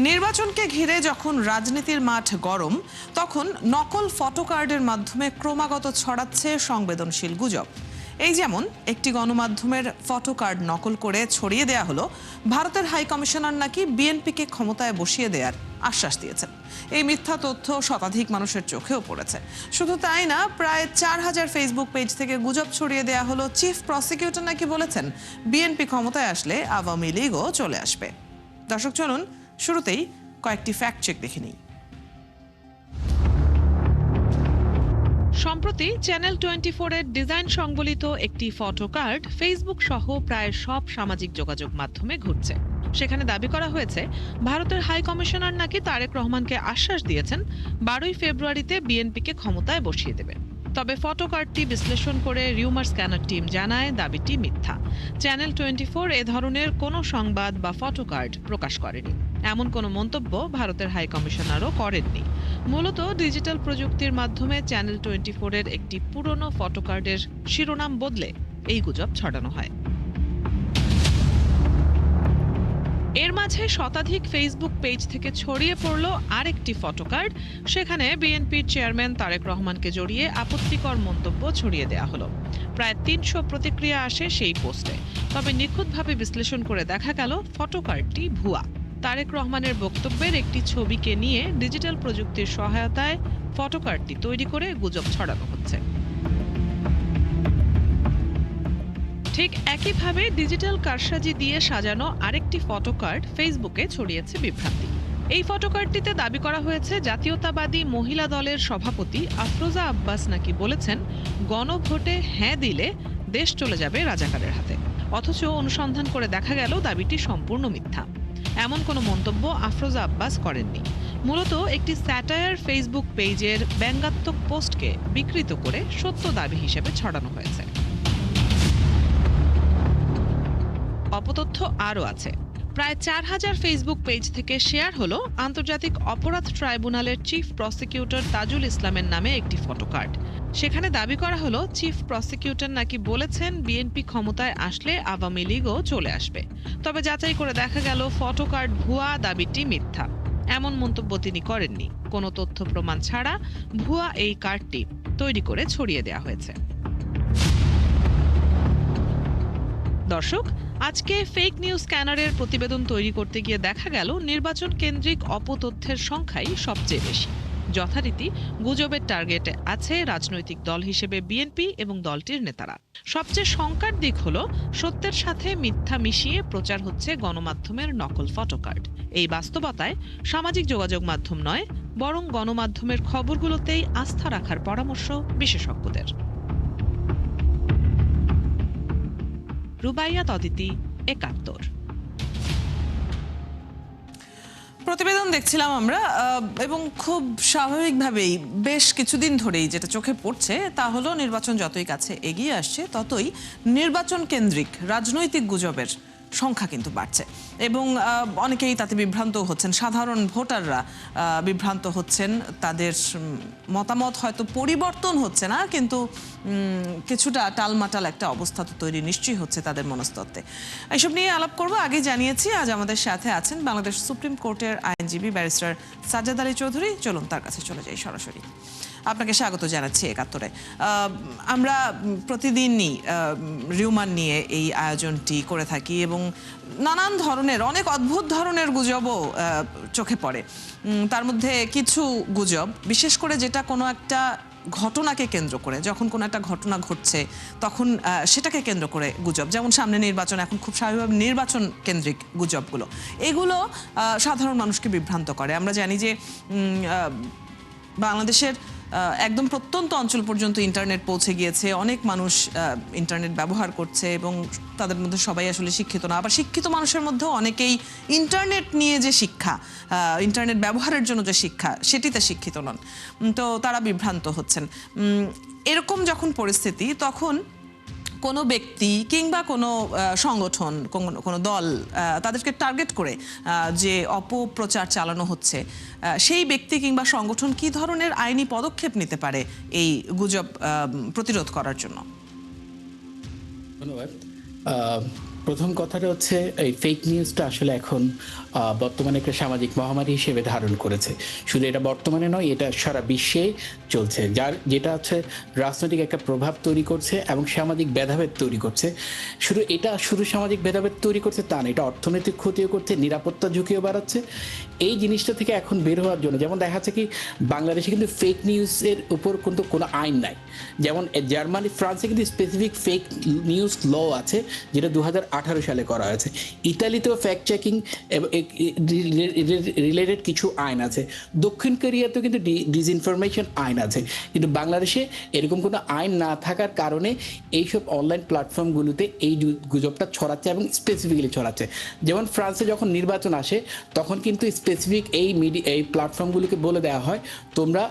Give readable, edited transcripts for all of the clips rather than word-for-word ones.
নির্বাচনকে ঘিরে যখন রাজনীতির মাঠ গরম, তখন নকল ফটো কার্ডের মাধ্যমে ক্রমাগত ছড়াচ্ছে সংবেদনশীল গুজব। এই যেমন একটি গণমাধ্যমের ফটো কার্ড নকল করে ছড়িয়ে দেয়া হলো ভারতের হাই কমিশনার নাকি বিএনপিকে ক্ষমতায় বসিয়ে দেওয়ার আশ্বাস দিয়েছেন। এই মিথ্যা তথ্য শতাধিক মানুষের চোখেও পড়েছে। শুধু তাই না, প্রায় 4000 ফেসবুক পেজ থেকে গুজব ছড়িয়ে দেয়া হলো চিফ প্রসিকিউটর নাকি বলেছেন বিএনপি ক্ষমতায় আসলে আওয়ামী লীগও চলে আসবে। দর্শক, চলুন শুরুতেই কয়েকটি ফ্যাক্ট চেক দেখে নিই। সম্প্রতি চ্যানেল 24 এর ডিজাইন সংবলিত একটি ফটো কার্ড ফেসবুক সহ প্রায় সব সামাজিক যোগাযোগ মাধ্যমে ঘুরছে। সেখানে দাবি করা হয়েছে ভারতের হাই কমিশনার নাকি তারেক রহমানকে আশ্বাস দিয়েছেন 12ই ফেব্রুয়ারিতে বিএনপিকে ক্ষমতায় বসিয়ে দেবে। তবে ফটো কার্ডটি বিশ্লেষণ করে রিউমার স্ক্যানার টিম জানায় দাবিটি মিথ্যা। চ্যানেল 24 এ ধরনের কোনো সংবাদ বা ফটো কার্ড প্রকাশ করেনি। এমন কোনো মন্তব্য ভারতের হাই কমিশনারও করেননি। মূলত ডিজিটাল প্রযুক্তির মাধ্যমে চ্যানেল 24 এর একটি পুরনো ফটো কার্ডের শিরোনাম বদলে এই গুজব ছড়ানো হয়। এর মাঝে শতাধিক ফেসবুক পেজ থেকে ছড়িয়ে পড়ল আরেকটি ফটো কার্ড। সেখানে বিএনপির চেয়ারম্যান তারেক রহমানকে জড়িয়ে আপত্তিকর মন্তব্য ছড়িয়ে দেয়া হলো। প্রায় 300 প্রতিক্রিয়া আসে সেই পোস্টে। তবে নিখুঁতভাবে বিশ্লেষণ করে দেখা গেল ফটো কার্ডটি ভুয়া। তারেক রহমানের বক্তব্যের একটি ছবিকে নিয়ে ডিজিটাল প্রযুক্তির সহায়তায় ফটো কার্ডটি তৈরি করে গুজব ছড়ানো হচ্ছে। ঠিক একইভাবে ডিজিটাল কারসাজি দিয়ে সাজানো আরেকটি ফটো কার্ড ফেসবুকে ছড়িয়েছে বিভ্রান্তি। এই ফটো কার্ডটিতে দাবি করা হয়েছে জাতীয়তাবাদী মহিলা দলের সভাপতি আফরোজা আব্বাস নাকি বলেছেন গণভোটে হ্যাঁ দিলে দেশ চলে যাবে রাজাকারের হাতে। অথচ অনুসন্ধান করে দেখা গেল দাবিটি সম্পূর্ণ মিথ্যা। এমন কোনো মন্তব্য আফরোজা আব্বাস করেননি। মূলত একটি স্যাটায়ার ফেসবুক পেজের ব্যঙ্গাত্মক পোস্টকে বিকৃত করে সত্য দাবি হিসেবে ছড়ানো হয়েছে। অপতথ্য আরও আছে। প্রায় 4000 ফেসবুক পেজ থেকে শেয়ার হলো আন্তর্জাতিক অপরাধ ট্রাইব্যুনালের চিফ প্রসিকিউটর তাজুল ইসলামের নামে একটি ফটো কার্ড। সেখানে দাবি করা হলো চিফ প্রসিকিউটর নাকি বলেছেন বিএনপি ক্ষমতায় আসলে আওয়ামী লীগও চলে আসবে। তবে যাচাই করে দেখা গেল ফটো কার্ড ভুয়া, দাবিটি মিথ্যা। এমন মন্তব্য তিনি করেননি। কোনো তথ্য প্রমাণ ছাড়া ভুয়া এই কার্ডটি তৈরি করে ছড়িয়ে দেওয়া হয়েছে। দর্শক, আজকে ফেক নিউজ স্ক্যানারের প্রতিবেদন তৈরি করতে গিয়ে দেখা গেল নির্বাচন কেন্দ্রিক অপতথ্যের সংখ্যাই সবচেয়ে বেশি। যথারীতি গুজবের টার্গেটে আছে রাজনৈতিক দল হিসেবে বিএনপি এবং দলটির নেতারা। সবচেয়ে শঙ্কার দিক হলো সত্যের সাথে মিথ্যা মিশিয়ে প্রচার হচ্ছে গণমাধ্যমের নকল ফটো কার্ড। এই বাস্তবতায় সামাজিক যোগাযোগ মাধ্যম নয়, বরং গণমাধ্যমের খবরগুলোতেই আস্থা রাখার পরামর্শ বিশেষজ্ঞদের। রুবাইয়াত অদিতি, 71। প্রতিবেদন দেখছিলাম আমরা, এবং খুব স্বাভাবিকভাবেই বেশ কিছুদিন ধরেই যেটা চোখে পড়ছে তা হলো নির্বাচন যতই কাছে এগিয়ে আসছে ততই নির্বাচন কেন্দ্রিক রাজনৈতিক গুজবের সংখ্যা কিন্তু বাড়ছে এবং অনেকেই তাতে বিভ্রান্ত হচ্ছেন। সাধারণ ভোটাররা বিভ্রান্ত হচ্ছেন। তাদের মতামত হয়তো পরিবর্তন হচ্ছে না, কিন্তু কিছুটা টালমাটাল একটা অবস্থা তো তৈরি নিশ্চয়ই হচ্ছে তাদের মনস্তত্ত্বে। এইসব নিয়ে আলাপ করব। আগে জানিয়েছি আজ আমাদের সাথে আছেন বাংলাদেশ সুপ্রিম কোর্টের আইনজীবী ব্যারিস্টার সাজ্জাদ আলী চৌধুরী। চলুন তার কাছে চলে যাই সরাসরি। আপনাকে স্বাগত জানাচ্ছি 71-এ। আমরা প্রতিদিনই রিউমার নিয়ে এই আয়োজনটি করে থাকি এবং নানান ধরনের অনেক অদ্ভুত ধরনের গুজবও চোখে পড়ে। তার মধ্যে কিছু গুজব, বিশেষ করে যেটা কোনো একটা ঘটনাকে কেন্দ্র করে, যখন কোনো একটা ঘটনা ঘটছে তখন সেটাকে কেন্দ্র করে গুজব, যেমন সামনে নির্বাচন, এখন খুব স্বাভাবিকভাবে নির্বাচন কেন্দ্রিক গুজবগুলো, এগুলো সাধারণ মানুষকে বিভ্রান্ত করে। আমরা জানি যে বাংলাদেশের একদম প্রত্যন্ত অঞ্চল পর্যন্ত ইন্টারনেট পৌঁছে গিয়েছে। অনেক মানুষ ইন্টারনেট ব্যবহার করছে এবং তাদের মধ্যে সবাই আসলে শিক্ষিত না। আবার শিক্ষিত মানুষের মধ্যেও অনেকেই ইন্টারনেট নিয়ে যে শিক্ষা, ইন্টারনেট ব্যবহারের জন্য যে শিক্ষা, সেটিতে শিক্ষিত নন। তো তারা বিভ্রান্ত হচ্ছেন। এরকম যখন পরিস্থিতি, তখন কোনো ব্যক্তি কিংবা কোনো সংগঠন, কোনো দল, তাদেরকে টার্গেট করে যে অপপ্রচার চালানো হচ্ছে, সেই ব্যক্তি কিংবা সংগঠন কী ধরনের আইনি পদক্ষেপ নিতে পারে এই গুজব প্রতিরোধ করার জন্য? ধন্যবাদ। প্রথম কথাটা হচ্ছে এই ফেক নিউজটা আসলে এখন বর্তমানে একটা সামাজিক মহামারী হিসেবে ধারণ করেছে। শুধু এটা বর্তমানে নয়, এটা সারা বিশ্বে চলছে, যেটা হচ্ছে রাজনৈতিক একটা প্রভাব তৈরি করছে এবং সামাজিক ভেদাভেদ তৈরি করছে। শুধু সামাজিক ভেদাভেদ তৈরি করছে তা না, এটা অর্থনৈতিক ক্ষতিও করছে, নিরাপত্তা ঝুঁকিও বাড়াচ্ছে। এই জিনিসটা থেকে এখন বের হওয়ার জন্য, যেমন দেখা যাচ্ছে কি বাংলাদেশে কিন্তু ফেক নিউজের উপর কিন্তু কোনো আইন নাই। যেমন জার্মানি, ফ্রান্সে কিন্তু স্পেসিফিক ফেক নিউজ ল আছে, যেটা 2018 সালে করা হয়েছে। ইতালিতেও ফ্যাক্ট চেকিং এবং রিলেটেড কিছু আইন আছে। দক্ষিণ কোরিয়াতেও কিন্তু ডিসইনফরমেশন আইন আছে। কিন্তু বাংলাদেশে এরকম কোনো আইন না থাকার কারণে এইসব অনলাইন প্ল্যাটফর্মগুলোতে এই গুজবটা ছড়াচ্ছে এবং স্পেসিফিক্যালি ছড়াচ্ছে। যেমন ফ্রান্সে যখন নির্বাচন আসে তখন কিন্তু স্পেসিফিক এই প্ল্যাটফর্মগুলোকে বলে দেওয়া হয় তোমরা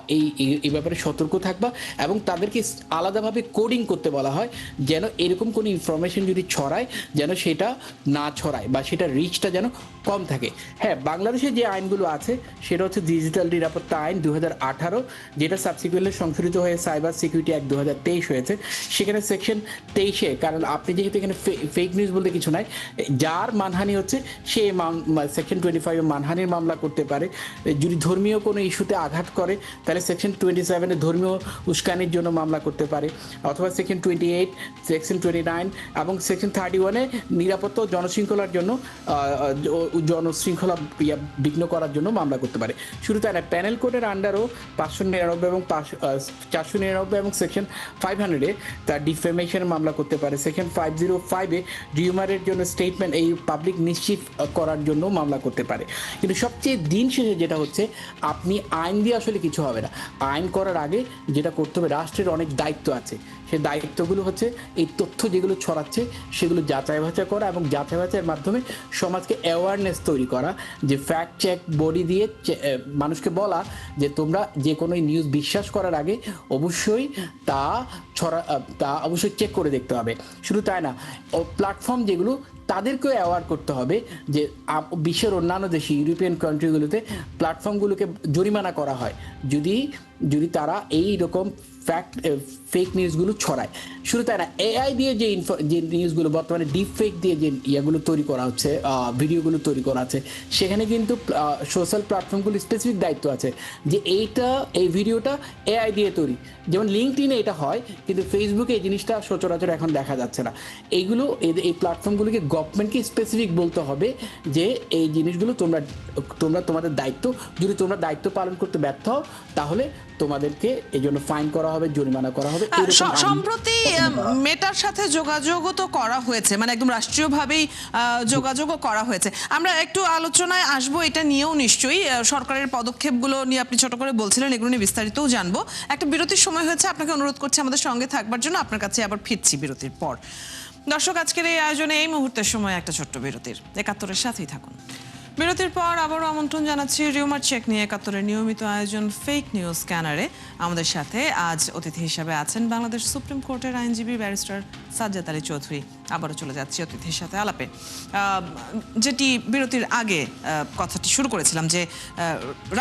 এই ব্যাপারে সতর্ক থাকবা, এবং তাদেরকে আলাদাভাবে কোডিং করতে বলা হয় যেন এরকম কোনো ইনফরমেশন যদি ছড়ায় যেন সেটা না ছড়ায় বা সেটা রিচটা যেন কম থাকে। হ্যাঁ, বাংলাদেশে যে আইনগুলো আছে সেটা হচ্ছে ডিজিটাল নিরাপত্তা আইন 2018, যেটা সাবসিকুয়েন্টলি সংশোধিত হয়ে সাইবার সিকিউরিটি অ্যাক্ট 2023 হয়েছে। সেখানে সেকশন 23-এ, কারণ আপনি যেহেতু এখানে ফেক নিউজ বলতে কিছু নাই, যার মানহানি হচ্ছে সে সেকশন 25-এ মানহানির মামলা করতে পারে। যদি ধর্মীয় কোনো ইস্যুতে আঘাত করে তাহলে সেকশন 27-এ ধর্মীয় উস্কানির জন্য মামলা করতে পারে, অথবা সেকশন 28, সেকশন 29 এবং সেকশন 31-এ নিরাপত্তা ও জনশৃঙ্খলার জন্য জনশৃঙ্খলা বিঘ্ন করার জন্য মামলা করতে পারে। শুধু তাই না, প্যানেল কোডের আন্ডারও 599 এবং 499 এবং সেকশন 500-এ তার ডিফেমেশনের মামলা করতে পারে। সেকশন 505-এ রিউমারের জন্য স্টেটমেন্ট এই পাবলিক নিশ্চিত করার জন্য মামলা করতে পারে। কিন্তু সবচেয়ে দিন শেষে যেটা হচ্ছে, আপনি আইন দিয়ে আসলে কিছু হবে না। আইন করার আগে যেটা করতে হবে, রাষ্ট্রের অনেক দায়িত্ব আছে। সেই দায়িত্বগুলো হচ্ছে এই তথ্য যেগুলো ছড়াচ্ছে সেগুলো যাচাই বাছাই করা, এবং যাচাই বাছাইয়ের মাধ্যমে সমাজকে অ্যাওয়ারনেস তৈরি করা, যে ফ্যাক্ট চেক বডি দিয়ে মানুষকে বলা যে তোমরা যে কোনো নিউজ বিশ্বাস করার আগে অবশ্যই তা অবশ্যই চেক করে দেখতে হবে। শুধু তাই না, প্ল্যাটফর্ম যেগুলো তাদেরকেও অ্যাওয়ার করতে হবে যে বিশ্বের অন্যান্য দেশে, ইউরোপিয়ান কান্ট্রিগুলোতে প্ল্যাটফর্মগুলোকে জরিমানা করা হয় যদি তারা এই রকম ফেক নিউজগুলো ছড়ায়। শুধু তাই না, এআই দিয়ে যে নিউজগুলো বর্তমানে ডিপ ফেক দিয়ে যে ইয়েগুলো তৈরি করা হচ্ছে, ভিডিওগুলো তৈরি করা আছে, সেখানে কিন্তু সোশ্যাল প্ল্যাটফর্মগুলো স্পেসিফিক দায়িত্ব আছে যে এই ভিডিওটা এআই দিয়ে তৈরি। যেমন লিঙ্কডইনে এটা হয়, কিন্তু ফেসবুকে এই জিনিসটা সচরাচর এখন দেখা যাচ্ছে না। এই প্ল্যাটফর্মগুলোকে গভর্নমেন্টকে স্পেসিফিক বলতে হবে যে এই জিনিসগুলো তোমাদের দায়িত্ব, যদি তোমরা দায়িত্ব পালন করতে ব্যর্থ হও তাহলে তোমাদেরকে এই জন্য ফাইন করা হবে, জরিমানা করা হবে। সম্প্রতি মেটার সাথে যোগাযোগও তো করা হয়েছে, মানে একদম রাষ্ট্রীয়ভাবেই যোগাযোগও করা হয়েছে। আমরা একটু আলোচনায় আসবো এটা নিয়েও, নিশ্চয়ই সরকারের পদক্ষেপগুলো নিয়ে আপনি ছোট করে বলছিলেন, এগুলো নিয়ে বিস্তারিতও জানবো। একটা বিরতির সময় হয়েছে, আপনাকে অনুরোধ করছি আমাদের সঙ্গে থাকবার জন্য। আপনার কাছে আবার ফিরছি বিরতির পর। দর্শক, আজকের এই আয়োজনে এই মুহূর্তের সময় একটা ছোট্ট বিরতির, 71-এর সাথেই থাকুন। বিরতির পর আবারও আমন্ত্রণ জানাচ্ছি রিউমার চেক নিয়ে 71-এর নিয়মিত আয়োজন ফেক নিউজ স্ক্যানারে। আমাদের সাথে আজ অতিথি হিসাবে আছেন বাংলাদেশ সুপ্রিম কোর্টের আইনজীবী ব্যারিস্টার সাজ্জাদ আলী চৌধুরী। আবারও চলে যাচ্ছি অতিথির সাথে আলাপে। যেটি বিরতির আগে কথাটি শুরু করেছিলাম যে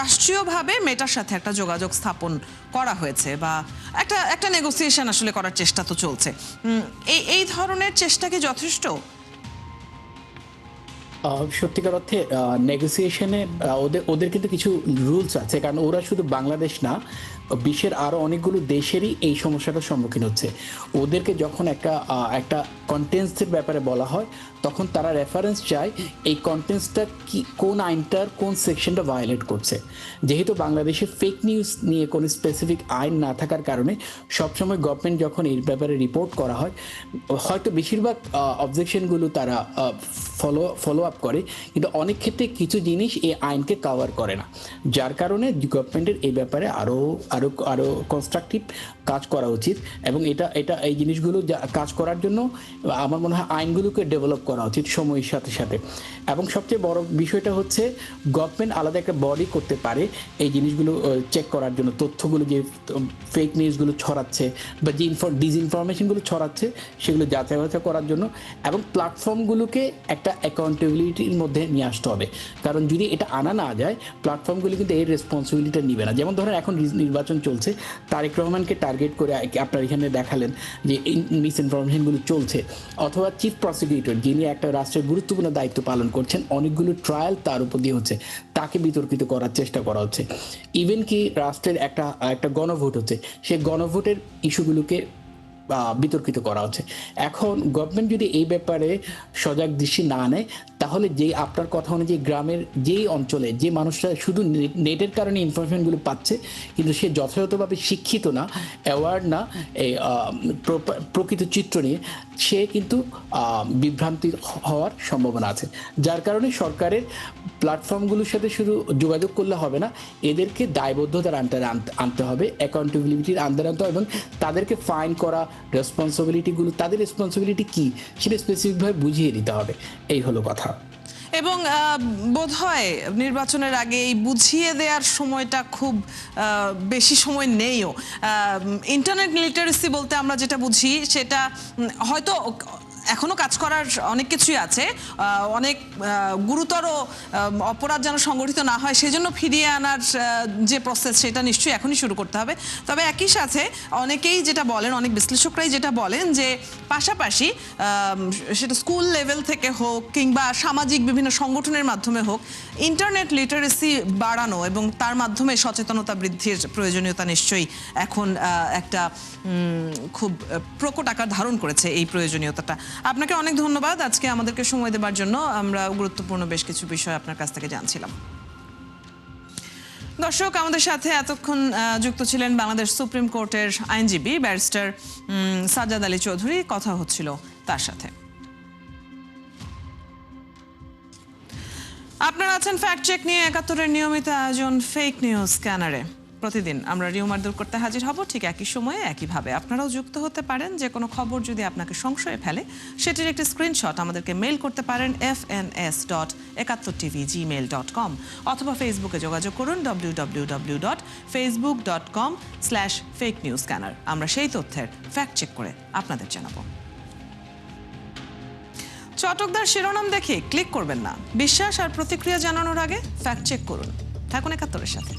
রাষ্ট্রীয়ভাবে মেটার সাথে একটা যোগাযোগ স্থাপন করা হয়েছে, বা একটা নেগোসিয়েশন আসলে করার চেষ্টা তো চলছে। এই ধরনের চেষ্টা কি যথেষ্ট? সত্যিকার অর্থে নেগোসিয়েশনে ওদের কিন্তু কিছু রুলস আছে, কারণ ওরা শুধু বাংলাদেশ না, বিশ্বের আরও অনেকগুলো দেশেরই এই সমস্যাটার সম্মুখীন হচ্ছে। ওদেরকে যখন একটা কন্টেন্টসের ব্যাপারে বলা হয় তখন তারা রেফারেন্স চায় এই কন্টেন্টসটা কোন আইনটার কোন সেকশনটা ভায়োলেট করছে। যেহেতু বাংলাদেশে ফেক নিউজ নিয়ে কোনো স্পেসিফিক আইন না থাকার কারণে সবসময় গভর্নমেন্ট যখন এই ব্যাপারে রিপোর্ট করা হয়, হয়তো বেশিরভাগ অবজেকশনগুলো তারা ফলো আপ করে, কিন্তু অনেক ক্ষেত্রে কিছু জিনিস এই আইনকে কভার করে না, যার কারণে গভর্নমেন্টের এই ব্যাপারে আরও কনস্ট্রাকটিভ কাজ করা উচিত। এবং এই জিনিসগুলো কাজ করার জন্য আমার মনে হয় আইনগুলোকে ডেভেলপ করা উচিত সময়ের সাথে সাথে। এবং সবচেয়ে বড় বিষয়টা হচ্ছে গভর্নমেন্ট আলাদা একটা বডি করতে পারে এই জিনিসগুলো চেক করার জন্য, তথ্যগুলো যে ফেক নিউজগুলো ছড়াচ্ছে বা যে ডিসইনফরমেশনগুলো ছড়াচ্ছে সেগুলো যাচাই বাছাই করার জন্য, এবং প্ল্যাটফর্মগুলোকে একটা অ্যাকাউন্টেবিলিটি রেসপন্সিবিলিটির মধ্যে নিয়ে আসতে হবে। কারণ যদি এটা আনা না যায়, প্ল্যাটফর্মগুলি কিন্তু এই রেসপন্সিবিলিটিটা নিবে না। যেমন ধরেন এখন নির্বাচন চলছে, তারেক রহমানকে টার্গেট করে আপনার এখানে দেখালেন যে মিস ইনফরমেশনগুলো চলছে, অথবা চিফ প্রসিকিউটর যিনি একটা রাষ্ট্রের গুরুত্বপূর্ণ দায়িত্ব পালন করছেন, অনেকগুলো ট্রায়াল তার উপর দিয়ে হচ্ছে, তাকে বিতর্কিত করার চেষ্টা করা হচ্ছে। ইভেন কি রাষ্ট্রের একটা গণভোট হচ্ছে, সেই গণভোটের ইস্যুগুলোকে বিতর্কিত করা হচ্ছে। এখন গভর্নমেন্ট যদি এই ব্যাপারে সজাগ দৃষ্টি না নেয়, তাহলে যেই আপনার কথা অনুযায়ী গ্রামের যেই অঞ্চলে যে মানুষরা শুধু নেটের কারণে ইনফরমেশনগুলো পাচ্ছে, কিন্তু সে যথাযথভাবে শিক্ষিত না, অ্যাওয়ার না এই প্রকৃত চিত্র নিয়ে, সে কিন্তু বিভ্রান্তি হওয়ার সম্ভাবনা আছে। যার কারণে সরকারের প্ল্যাটফর্মগুলোর সাথে শুধু যোগাযোগ করলে হবে না, এদেরকে দায়বদ্ধতার আন্ডারে আনতে হবে, অ্যাকাউন্টেবিলিটির আন্ডারে আনতে হবে, এবং তাদেরকে ফাইন করা রেসপন্সিবিলিটিগুলো, তাদের রেসপন্সিবিলিটি কী সেটা স্পেসিফিকভাবে বুঝিয়ে দিতে হবে। এই হলো কথা। এবং বোধহয় নির্বাচনের আগে এই বুঝিয়ে দেওয়ার সময়টা খুব বেশি সময় নেইও। ইন্টারনেট লিটারেসি বলতে আমরা যেটা বুঝি সেটা হয়তো এখনো কাজ করার অনেক কিছুই আছে, অনেক গুরুতর অপরাধ যেন সংগঠিত না হয় সেজন্য ফিরিয়ে আনার যে প্রসেস সেটা নিশ্চয়ই এখনই শুরু করতে হবে। তবে একই সাথে অনেকেই যেটা বলেন, অনেক বিশ্লেষকরাই যেটা বলেন যে পাশাপাশি সেটা স্কুল লেভেল থেকে হোক কিংবা সামাজিক বিভিন্ন সংগঠনের মাধ্যমে হোক, ইন্টারনেট লিটারেসি বাড়ানো এবং তার মাধ্যমে সচেতনতা বৃদ্ধির প্রয়োজনীয়তা নিশ্চয়ই এখন একটা খুব প্রকট আকার ধারণ করেছে এই প্রয়োজনীয়তাটা। আপনাকে অনেক ধন্যবাদ আজকে আমাদেরকে সময় দেওয়ার জন্য। আমরা গুরুত্বপূর্ণ বেশ কিছু বিষয় আপনার কাছ থেকে জানছিলাম। দর্শক, আমাদের সাথে এতক্ষণ যুক্ত ছিলেন বাংলাদেশ সুপ্রিম কোর্টের আইনজীবী ব্যারিস্টার সাজ্জাদ আলী চৌধুরী। কথা হচ্ছিল তার সাথে। আপনারা আছেন ফ্যাক্ট চেক নিয়ে, ৭১-এর নিয়মিত আয়োজন ফেক নিউজ স্ক্যানারে। প্রতিদিন আমরা রিউমার দূর করতে হাজির হব ঠিক একই সময়ে একইভাবে। আপনারাও যুক্ত হতে পারেন। যে কোনো খবর যদি আপনাকে সংশয়ে ফেলে সেটির একটি স্ক্রিনশট আমাদেরকে মেইল করতে পারেন fns.71tv@gmail.com, অথবা ফেসবুকে যোগাযোগ করুন www.facebook.com/fakenewsscanner। আমরা সেই তথ্যের ফ্যাক্ট চেক করে আপনাদের জানাবো। চটকদার শিরোনাম দেখে ক্লিক করবেন না। বিশ্বাস আর প্রতিক্রিয়া জানানোর আগে ফ্যাক্ট চেক করুন। থাকুন ৭১-এর সাথে।